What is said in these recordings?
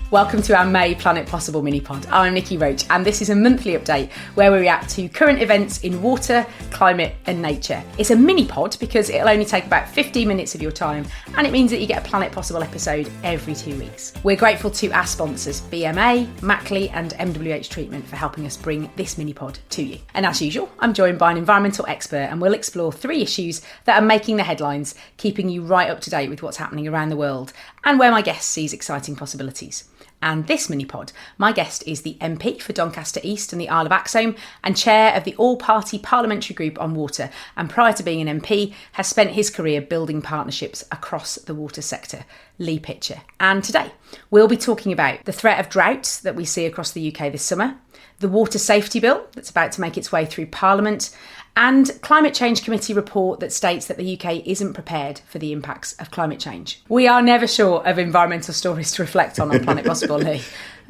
Welcome to our May Planet Possible MiniPod. I'm Niki Roach, and this is a monthly update where we react to current events in water, climate and nature. It's a mini-pod because it'll only take about 15 minutes of your time, and it means that you get a Planet Possible episode every 2 weeks. We're grateful to our sponsors, BMA, Mackley and MWH Treatment for helping us bring this mini-pod to you. And as usual, I'm joined by an environmental expert, and we'll explore 3 issues that are making the headlines, keeping you right up to date with what's happening around the world, and where my guest sees exciting possibilities. And this mini-pod, my guest is the MP for Doncaster East and the Isle of Axholme and chair of the all-party parliamentary group on water, and prior to being an MP has spent his career building partnerships across the water sector. Lee Pitcher. And today we'll be talking about the threat of drought that we see across the UK this summer, the water safety bill that's about to make its way through Parliament, and Climate Change Committee report that states that the UK isn't prepared for the impacts of climate change. We are never short of environmental stories to reflect on Planet Possible, Lee.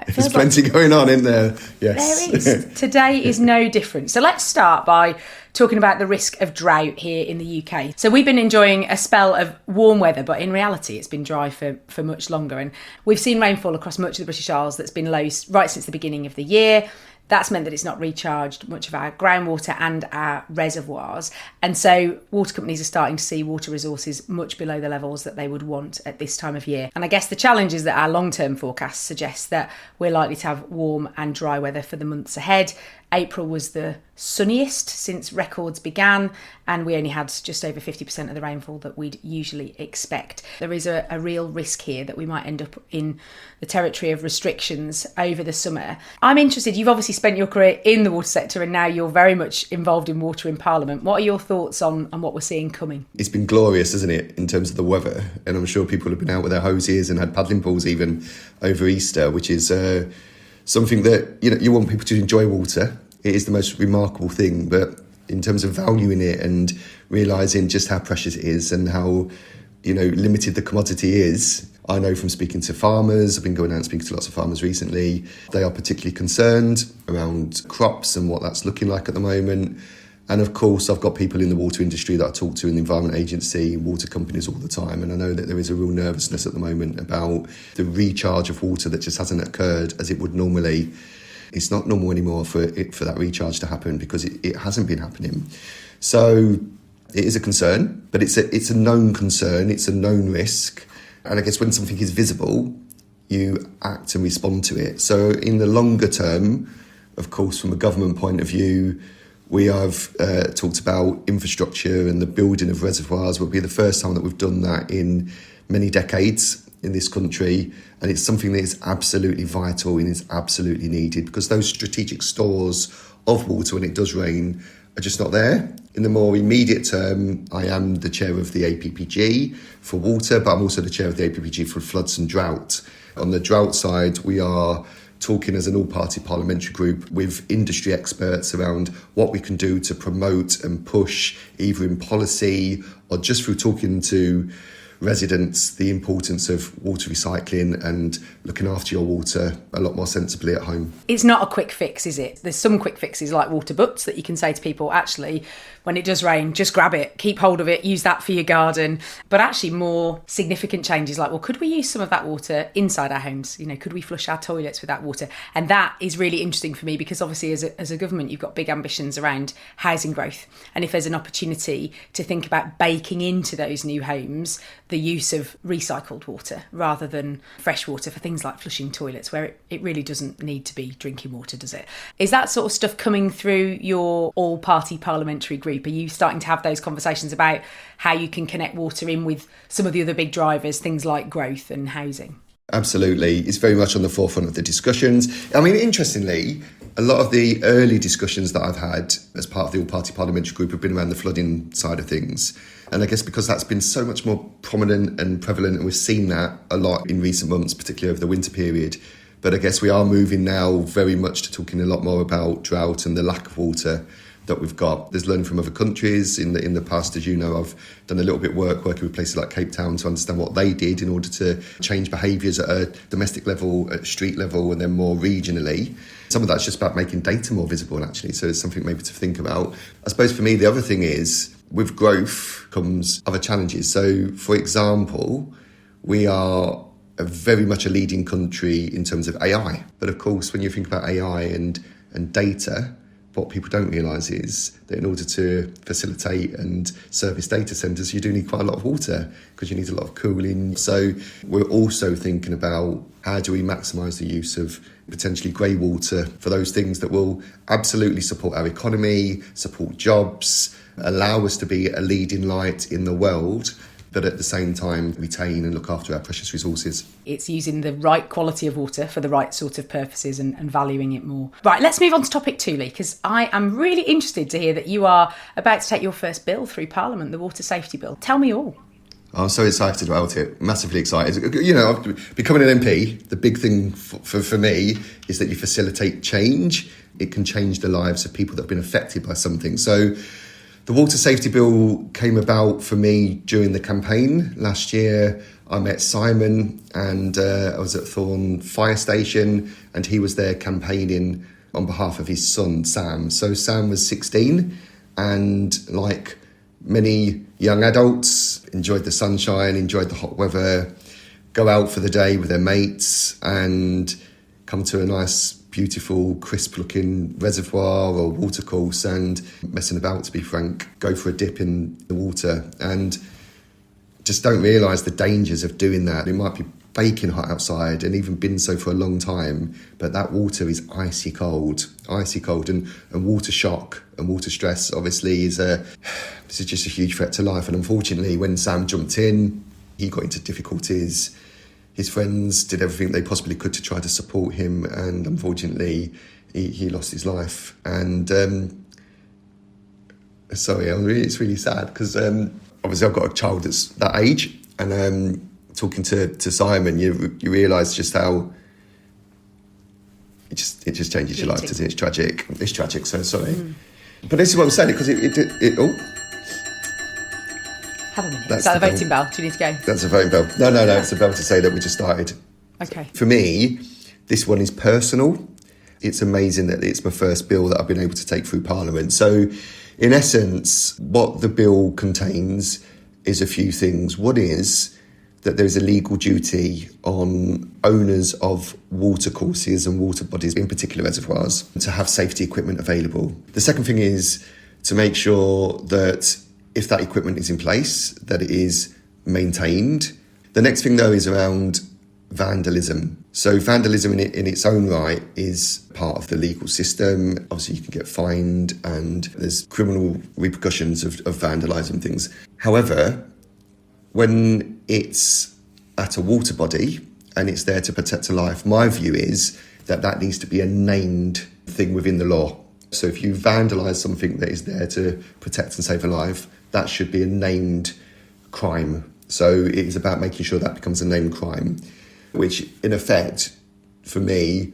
There's plenty going on in there, yes. There is. Today is no different. So let's start by talking about the risk of drought here in the UK. So we've been enjoying a spell of warm weather, but in reality it's been dry for much longer. And we've seen rainfall across much of the British Isles that's been low right since the beginning of the year. That's meant that it's not recharged much of our groundwater and our reservoirs. And so water companies are starting to see water resources much below the levels that they would want at this time of year. And I guess the challenge is that our long-term forecasts suggest that we're likely to have warm and dry weather for the months ahead. April was the sunniest since records began, and we only had just over 50% of the rainfall that we'd usually expect. There is a real risk here that we might end up in the territory of restrictions over the summer. I'm interested, you've obviously spent your career in the water sector and now you're very much involved in water in Parliament. What are your thoughts on what we're seeing coming? It's been glorious, hasn't it, in terms of the weather? And I'm sure people have been out with their hoses and had paddling pools even over Easter, which is something that you want people to enjoy water. It is the most remarkable thing, but in terms of valuing it and realising just how precious it is and how limited the commodity is, I know from speaking to farmers, I've been going out and speaking to lots of farmers recently, they are particularly concerned around crops and what that's looking like at the moment. And of course, I've got people in the water industry that I talk to in the Environment Agency, water companies all the time. And I know that there is a real nervousness at the moment about the recharge of water that just hasn't occurred as it would normally. It's not normal anymore for that recharge to happen because it hasn't been happening. So it is a concern, but it's a known concern. It's a known risk. And I guess when something is visible, you act and respond to it. So in the longer term, of course, from a government point of view, we have talked about infrastructure and the building of reservoirs. Will be the first time that we've done that in many decades in this country, and it's something that is absolutely vital and is absolutely needed because those strategic stores of water when it does rain are just not there. In the more immediate term, I am the chair of the APPG for water, but I'm also the chair of the APPG for floods and drought. On the drought side, we are talking as an all-party parliamentary group with industry experts around what we can do to promote and push, either in policy or just through talking to residents, the importance of water recycling and looking after your water a lot more sensibly at home. It's not a quick fix, is it? There's some quick fixes like water butts that you can say to people, actually, when it does rain, just grab it, keep hold of it, use that for your garden. But actually more significant changes like, well, could we use some of that water inside our homes? Could we flush our toilets with that water? And that is really interesting for me because obviously as a government, you've got big ambitions around housing growth. And if there's an opportunity to think about baking into those new homes the use of recycled water rather than fresh water for things like flushing toilets, where it really doesn't need to be drinking water, does it? Is that sort of stuff coming through your all-party parliamentary group? Are you starting to have those conversations about how you can connect water in with some of the other big drivers, things like growth and housing? Absolutely. It's very much on the forefront of the discussions. I mean, interestingly, a lot of the early discussions that I've had as part of the all-party parliamentary group have been around the flooding side of things. And I guess because that's been so much more prominent and prevalent, and we've seen that a lot in recent months, particularly over the winter period. But I guess we are moving now very much to talking a lot more about drought and the lack of water that we've got. There's learning from other countries. In the past, as you know, I've done a little bit of work working with places like Cape Town to understand what they did in order to change behaviours at a domestic level, at street level, and then more regionally. Some of that's just about making data more visible, actually, so it's something maybe to think about. I suppose for me, the other thing is, with growth comes other challenges. So, for example, we are very much a leading country in terms of AI. But of course, when you think about AI and data, what people don't realise is that in order to facilitate and service data centres, you do need quite a lot of water because you need a lot of cooling. So we're also thinking about how do we maximise the use of potentially grey water for those things that will absolutely support our economy, support jobs, allow us to be a leading light in the world, but at the same time retain and look after our precious resources. It's using the right quality of water for the right sort of purposes and valuing it more. Right, let's move on to topic 2, Lee, because I am really interested to hear that you are about to take your first bill through Parliament, the Water Safety Bill. Tell me all. I'm so excited about it, massively excited. You know, becoming an MP, the big thing for me is that you facilitate change. It can change the lives of people that have been affected by something. So the Water Safety Bill came about for me during the campaign. Last year, I met Simon and I was at Thorn Fire Station and he was there campaigning on behalf of his son, Sam. So Sam was 16 and like many young adults, enjoyed the sunshine, enjoyed the hot weather, go out for the day with their mates and come to a nice, beautiful, crisp-looking reservoir or watercourse and messing about, to be frank, go for a dip in the water and just don't realise the dangers of doing that. It might be baking hot outside and even been so for a long time, but that water is icy cold and water shock and water stress obviously is just a huge threat to life. And unfortunately, when Sam jumped in, he got into difficulties. His friends did everything they possibly could to try to support him, and unfortunately, he lost his life. And it's really sad because obviously I've got a child that's that age, and talking to Simon, you realise just how it just changes your life, doesn't it? It's tragic. It's tragic. So sorry, but this is what I'm saying because it. Have a minute. Is that the voting bell? Do you need to go? That's a voting bell. No, it's a bell to say that we just started. Okay. For me, this one is personal. It's amazing that it's my first bill that I've been able to take through Parliament. So, in essence, what the bill contains is a few things. One is that there is a legal duty on owners of watercourses and water bodies, in particular reservoirs, to have safety equipment available. The second thing is to make sure that if that equipment is in place, that it is maintained. The next thing, though, is around vandalism. So vandalism in its own right is part of the legal system. Obviously, you can get fined and there's criminal repercussions of vandalising things. However, when it's at a water body and it's there to protect a life, my view is that needs to be a named thing within the law. So if you vandalise something that is there to protect and save a life, that should be a named crime. So it is about making sure that becomes a named crime, which in effect, for me,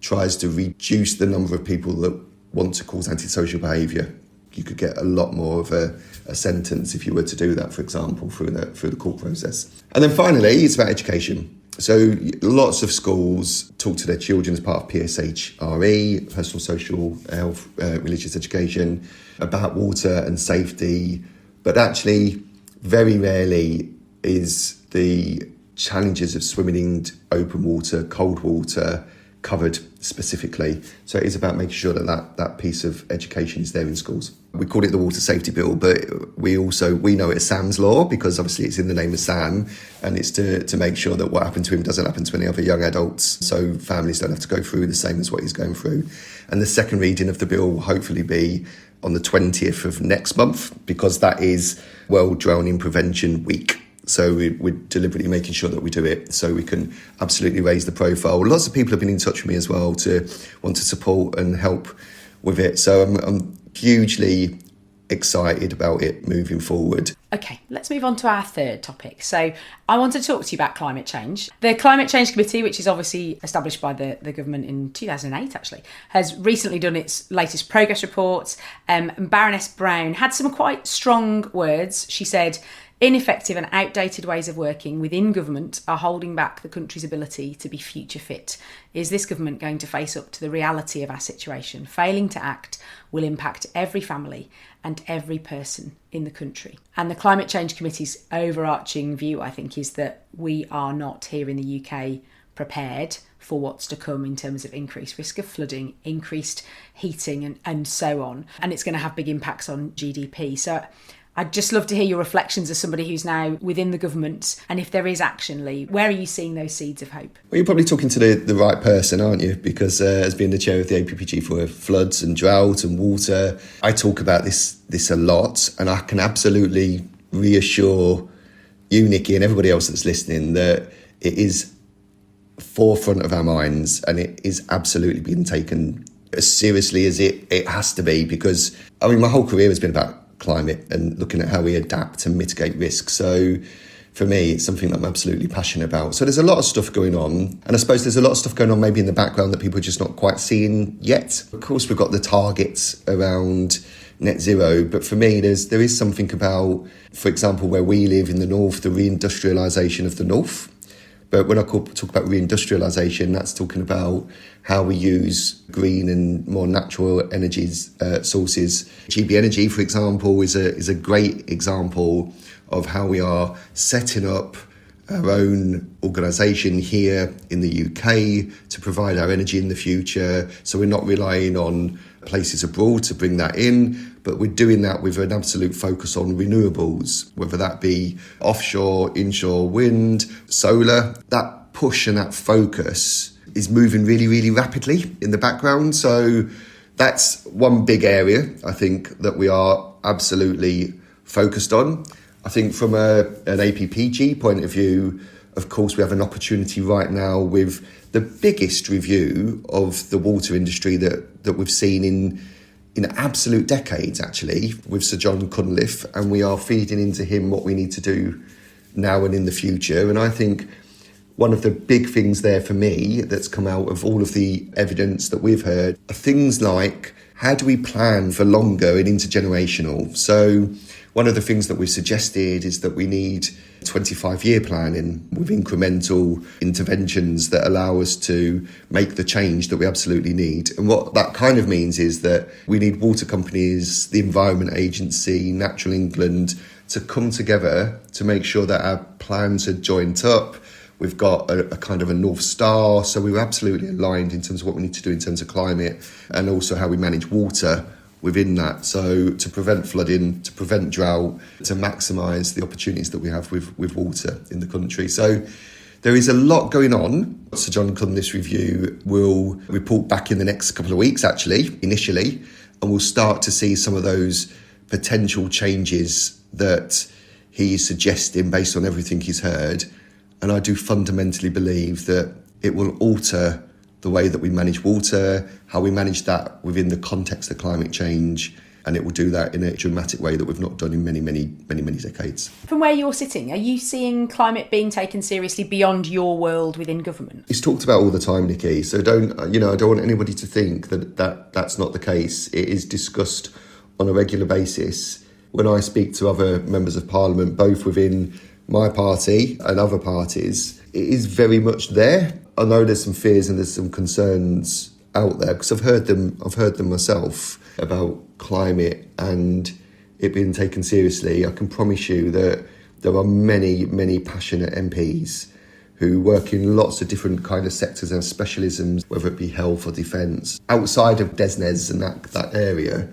tries to reduce the number of people that want to cause antisocial behaviour. You could get a lot more of a sentence if you were to do that, for example, through the court process. And then finally, it's about education. So lots of schools talk to their children as part of PSHRE, personal, social, health, religious education, about water and safety. But actually, very rarely is the challenges of swimming in open water, cold water, covered specifically. So it is about making sure that piece of education is there in schools. We call it the Water Safety Bill, but we know it as Sam's Law because obviously it's in the name of Sam, and it's to make sure that what happened to him doesn't happen to any other young adults, so families don't have to go through the same as what he's going through. And the second reading of the bill will hopefully be on the 20th of next month because that is World Drowning Prevention Week. So we're deliberately making sure that we do it so we can absolutely raise the profile. Lots of people have been in touch with me as well to want to support and help with it. So I'm hugely excited about it moving forward. Okay, let's move on to our third topic. So I want to talk to you about climate change. The Climate Change Committee, which is obviously established by the government in 2008 actually, has recently done its latest progress report. And Baroness Brown had some quite strong words. She said, Ineffective and outdated ways of working within government are holding back the country's ability to be future fit. Is this government going to face up to the reality of our situation? Failing to act will impact every family and every person in the country. And the Climate Change Committee's overarching view, I think, is that we are not here in the UK prepared for what's to come in terms of increased risk of flooding, increased heating and so on. And it's going to have big impacts on GDP. So I'd just love to hear your reflections as somebody who's now within the government. And if there is action, Lee, where are you seeing those seeds of hope? Well, you're probably talking to the right person, aren't you? Because as being the chair of the APPG for floods and drought and water, I talk about this a lot, and I can absolutely reassure you, Niki, and everybody else that's listening that it is forefront of our minds, and it is absolutely being taken as seriously as it has to be. Because, I mean, my whole career has been about climate and looking at how we adapt and mitigate risk. So for me, it's something that I'm absolutely passionate about. So there's a lot of stuff going on, and I suppose there's a lot of stuff going on maybe in the background that people are just not quite seeing yet. Of course, we've got the targets around net zero, but for me, there is something about, for example, where we live in the north, the reindustrialisation of the north. But when I talk about reindustrialisation, that's talking about how we use green and more natural energies sources. GB Energy, for example, is a great example of how we are setting up our own organisation here in the UK to provide our energy in the future. So we're not relying on places abroad to bring that in, but we're doing that with an absolute focus on renewables, whether that be offshore, inshore wind, solar. That push and that focus is moving really, really rapidly in the background. So that's one big area, I think, that we are absolutely focused on. I think from an APPG point of view, of course, we have an opportunity right now with the biggest review of the water industry that we've seen in absolute decades, actually, with Sir John Cunliffe, and we are feeding into him what we need to do now and in the future. And I think one of the big things there for me that's come out of all of the evidence that we've heard are things like, how do we plan for longer and intergenerational? So one of the things that we've suggested is that we need 25-year planning with incremental interventions that allow us to make the change that we absolutely need. And what that kind of means is that we need water companies, the Environment Agency, Natural England to come together to make sure that our plans are joined up. We've got a kind of a North Star, so we're absolutely aligned in terms of what we need to do in terms of climate and also how we manage water within that. So to prevent flooding, to prevent drought, to maximise the opportunities that we have with water in the country. So there is a lot going on. Sir John Cunliffe's review will report back in the next couple of weeks, actually, initially, and we'll start to see some of those potential changes that he's suggesting based on everything he's heard. And I do fundamentally believe that it will alter the way that we manage water, how we manage that within the context of climate change, and it will do that in a dramatic way that we've not done in many decades. From where you're sitting, are you seeing climate being taken seriously beyond your world within government? It's talked about all the time, Niki, so I don't want anybody to think that's not the case. It is discussed on a regular basis. When I speak to other members of Parliament, both within my party and other parties, it is very much there. I know there's some fears and there's some concerns out there because I've heard them myself about climate and it being taken seriously. I can promise you that there are many passionate MPs who work in lots of different kind of sectors and specialisms, whether it be health or defence, outside of DESNES and that area.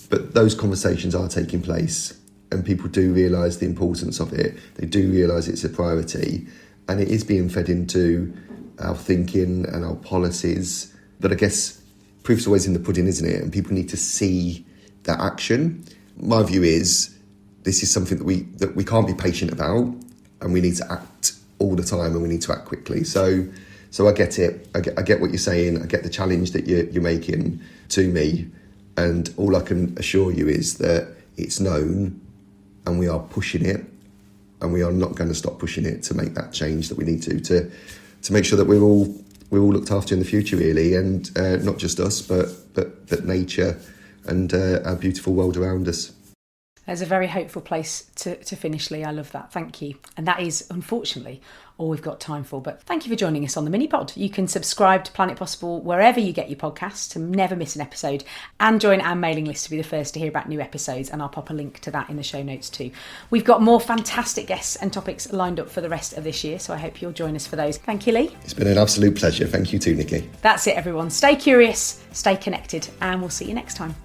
But those conversations are taking place and people do realise the importance of it. They do realise it's a priority and it is being fed into our thinking and our policies. But I guess proof's always in the pudding, isn't it? And people need to see that action. My view is this is something that we can't be patient about, and we need to act all the time, and we need to act quickly. So I get it. I get what you're saying. I get the challenge that you're making to me, and all I can assure you is that it's known, and we are pushing it, and we are not going to stop pushing it to make that change that we need to make sure that we're all looked after in the future, really, and not just us, but nature and our beautiful world around us. There's a very hopeful place to finish, Lee. I love that. Thank you. And that is, unfortunately, all we've got time for. But thank you for joining us on the MiniPod. You can subscribe to Planet Possible wherever you get your podcasts to never miss an episode, and join our mailing list to be the first to hear about new episodes. And I'll pop a link to that in the show notes too. We've got more fantastic guests and topics lined up for the rest of this year, so I hope you'll join us for those. Thank you, Lee. It's been an absolute pleasure. Thank you too, Niki. That's it, everyone. Stay curious, stay connected, and we'll see you next time.